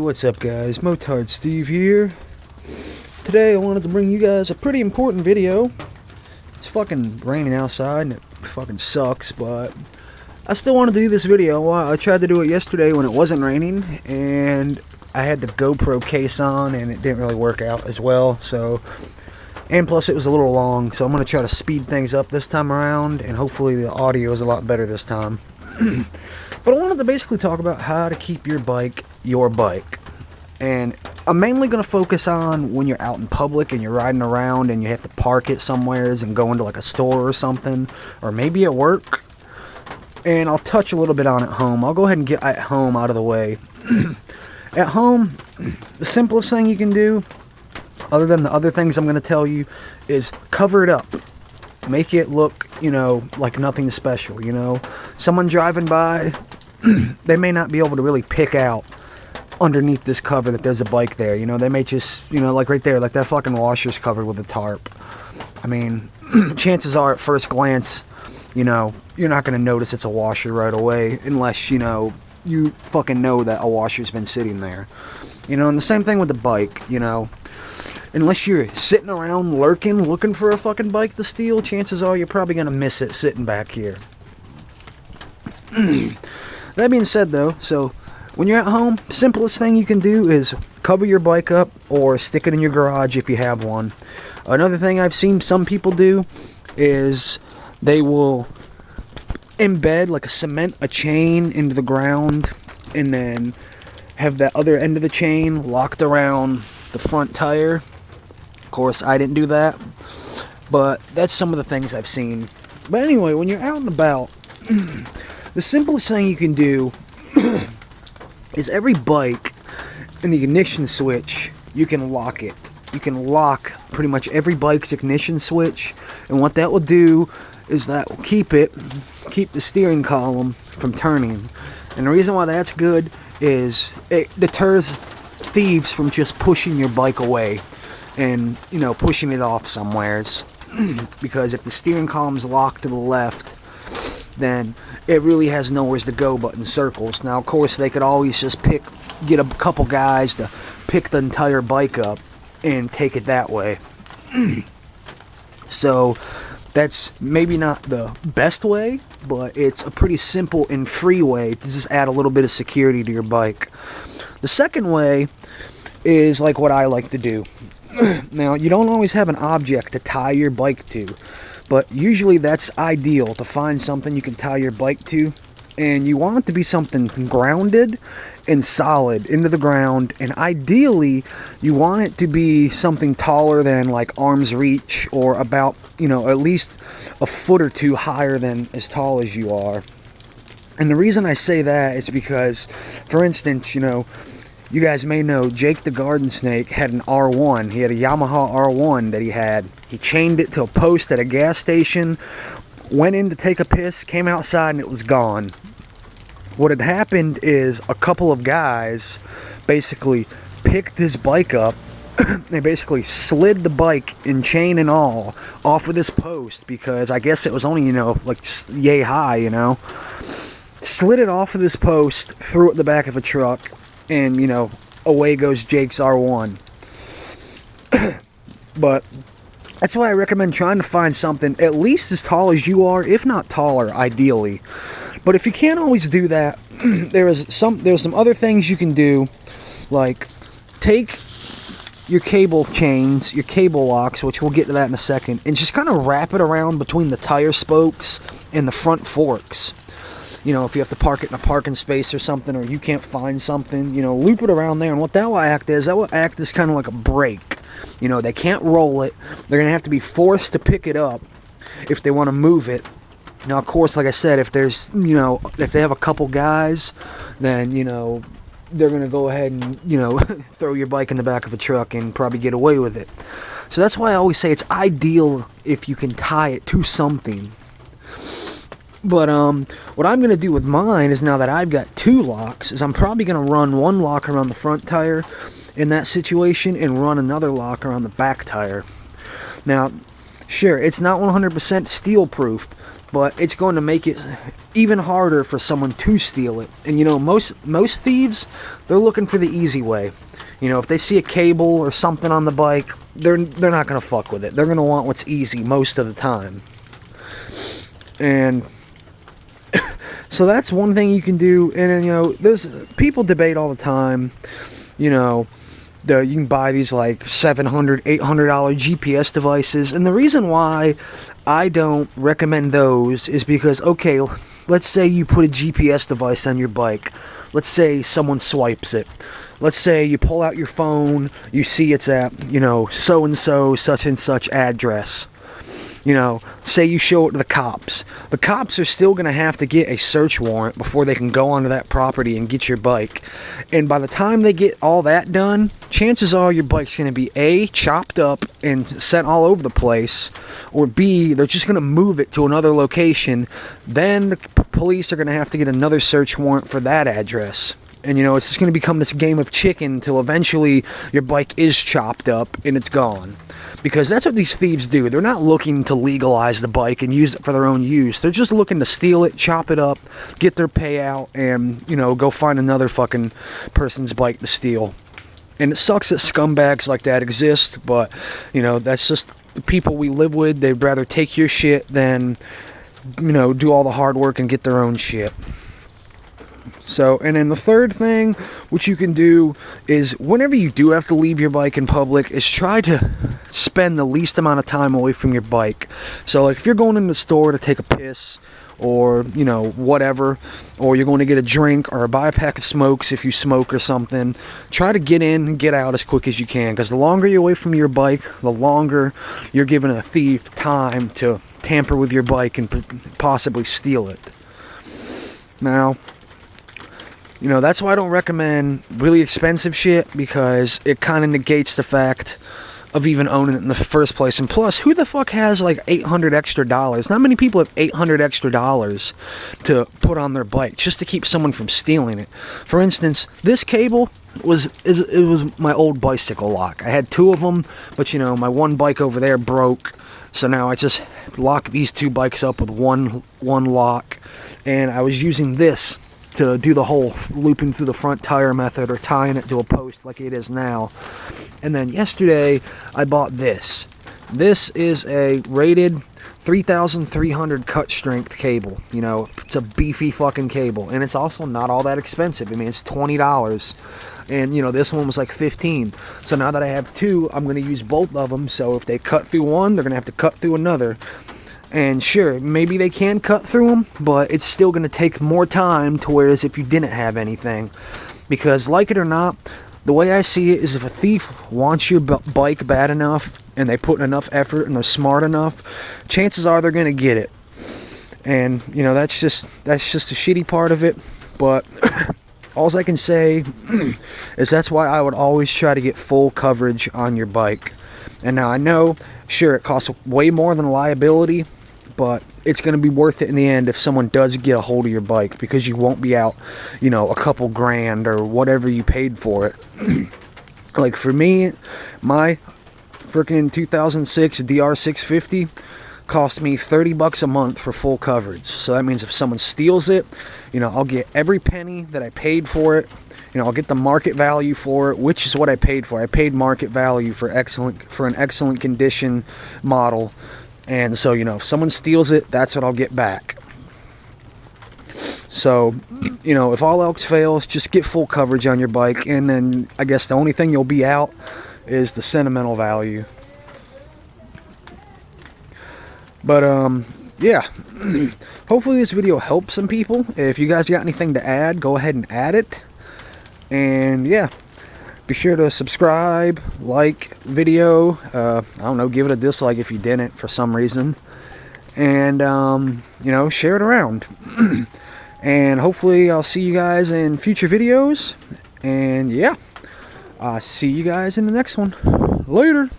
what's up guys, MotardSteve here. Today I wanted to bring you guys a pretty important video. It's fucking raining outside and it fucking sucks, but I still want to do this video. I tried to do it yesterday when it wasn't raining and I had the GoPro case on and it didn't really work out as well, and plus it was a little long, so I'm going to try to speed things up this time around and hopefully the audio is a lot better this time. But I wanted to basically talk about how to keep your bike your bike. And I'm mainly going to focus on when you're out in public and you're riding around and you have to park it somewheres and go into like a store or something, or maybe at work. And I'll touch a little bit on at home. I'll go ahead and get at home out of the way. At home, the simplest thing you can do, other than the other things I'm going to tell you, is cover it up. Make it look, like nothing special, Someone driving by, they may not be able to really pick out underneath this cover that there's a bike there. They may just, like right there, like that fucking washer's covered with a tarp. I mean, chances are at first glance, you're not going to notice it's a washer right away unless, you fucking know that a washer's been sitting there. And the same thing with the bike, unless you're sitting around lurking, looking for a fucking bike to steal, chances are you're probably going to miss it sitting back here. That being said, though, so when you're at home, simplest thing you can do is cover your bike up or stick it in your garage if you have one. Another thing I've seen some people do is they will embed like a chain into the ground and then have that other end of the chain locked around the front tire. Of course, I didn't do that, but that's some of the things I've seen. But anyway, when you're out and about, the simplest thing you can do is every bike in the ignition switch, you can lock it. You can lock pretty much every bike's ignition switch, and what that will do is that will keep the steering column from turning. And the reason why that's good is it deters thieves from just pushing your bike away and, pushing it off somewheres. Because if the steering column's locked to the left, then it really has nowhere to go but in circles. Now, of course, they could always just get a couple guys to pick the entire bike up and take it that way. So that's maybe not the best way, but it's a pretty simple and free way to just add a little bit of security to your bike. The second way is like what I like to do. Now, you don't always have an object to tie your bike to, but usually that's ideal, to find something you can tie your bike to, and you want it to be something grounded and solid into the ground, and ideally you want it to be something taller than like arm's reach, or about, at least a foot or two higher than as tall as you are. And the reason I say that is because, for instance, you guys may know Jake TheGardenSnake had an R1. He had a Yamaha R1 that he had. He chained it to a post at a gas station, went in to take a piss, came outside, and it was gone. What had happened is a couple of guys basically picked his bike up. They basically slid the bike in chain and all off of this post, because I guess it was only, like yay high, Slid it off of this post, threw it in the back of a truck, and, away goes Jake's R1. But that's why I recommend trying to find something at least as tall as you are, if not taller, ideally. But if you can't always do that, there's some other things you can do, like take your cable chains, your cable locks, which we'll get to that in a second, and just kind of wrap it around between the tire spokes and the front forks. If you have to park it in a parking space or something, or you can't find something, loop it around there. And what that will act as kind of like a brake. They can't roll it. They're going to have to be forced to pick it up if they want to move it. Now, of course, like I said, if there's, if they have a couple guys, then, they're going to go ahead and, throw your bike in the back of a truck and probably get away with it. So that's why I always say it's ideal if you can tie it to something. But what I'm going to do with mine is, now that I've got two locks, is I'm probably going to run one lock around the front tire in that situation and run another lock around the back tire. Now, Sure, it's not 100% steel proof, but it's going to make it even harder for someone to steal it. And you know, most thieves, they're looking for the easy way. You know, if they see a cable or something on the bike, they're not going to fuck with it. They're going to want what's easy most of the time. And so that's one thing you can do. And then, you know, there's people debate all the time, you know, you can buy these like $700, $800 GPS devices. And the reason why I don't recommend those is because, okay, let's say you put a GPS device on your bike. Let's say someone swipes it. Let's say you pull out your phone, you see it's at, you know, so-and-so, such and such address. You know, say you show it to the cops. The cops are still going to have to get a search warrant before they can go onto that property and get your bike. And by the time they get all that done, chances are your bike's going to be A, chopped up and sent all over the place, or B, they're just going to move it to another location. Then the police are going to have to get another search warrant for that address. And, you know, it's just going to become this game of chicken until eventually your bike is chopped up and it's gone. Because that's what these thieves do. They're not looking to legalize the bike and use it for their own use. They're just looking to steal it, chop it up, get their payout, and, you know, go find another fucking person's bike to steal. And it sucks that scumbags like that exist, but, you know, that's just the people we live with. They'd rather take your shit than, you know, do all the hard work and get their own shit. So, and then the third thing, which you can do, is whenever you do have to leave your bike in public, is try to spend the least amount of time away from your bike. So, like, if you're going in the store to take a piss, or, you know, whatever, or you're going to get a drink, or buy a pack of smokes if you smoke or something, try to get in and get out as quick as you can, because the longer you're away from your bike, the longer you're giving a thief time to tamper with your bike and possibly steal it. Now, you know, that's why I don't recommend really expensive shit, because it kind of negates the fact of even owning it in the first place. And plus, who the fuck has like $800 extra? Not many people have $800 extra to put on their bike just to keep someone from stealing it. For instance, this cable was my old bicycle lock. I had two of them, but you know, my one bike over there broke. So now I just lock these two bikes up with one lock, and I was using this to do the whole looping through the front tire method, or tying it to a post like it is now. And then yesterday I bought this. This is a rated 3,300 cut strength cable. You know, it's a beefy fucking cable, and it's also not all that expensive. I mean, it's $20, and you know, this one was like $15. So now that I have two, I'm going to use both of them. So if they cut through one, they're going to have to cut through another. And sure, maybe they can cut through them, but it's still going to take more time to whereas if you didn't have anything. Because, like it or not, the way I see it is, if a thief wants your bike bad enough, and they put enough effort and they're smart enough, chances are they're going to get it. And, you know, that's just a shitty part of it. But all I can say is that's why I would always try to get full coverage on your bike. And now I know, sure, it costs way more than liability, but it's going to be worth it in the end if someone does get a hold of your bike, because you won't be out, you know, a couple grand or whatever you paid for it. Like for me, my freaking 2006 DR650 cost me $30 a month for full coverage. So that means if someone steals it, you know, I'll get every penny that I paid for it. You know, I'll get the market value for it, which is what I paid for. I paid market value for an excellent condition model. And so, you know, if someone steals it, that's what I'll get back. So, you know, if all else fails, just get full coverage on your bike. And then I guess the only thing you'll be out is the sentimental value. But, yeah. Hopefully this video helps some people. If you guys got anything to add, go ahead and add it. And, yeah. Be sure to subscribe, like video, I don't know, give it a dislike if you didn't for some reason, and, you know, share it around, and hopefully I'll see you guys in future videos, and yeah, see you guys in the next one. Later.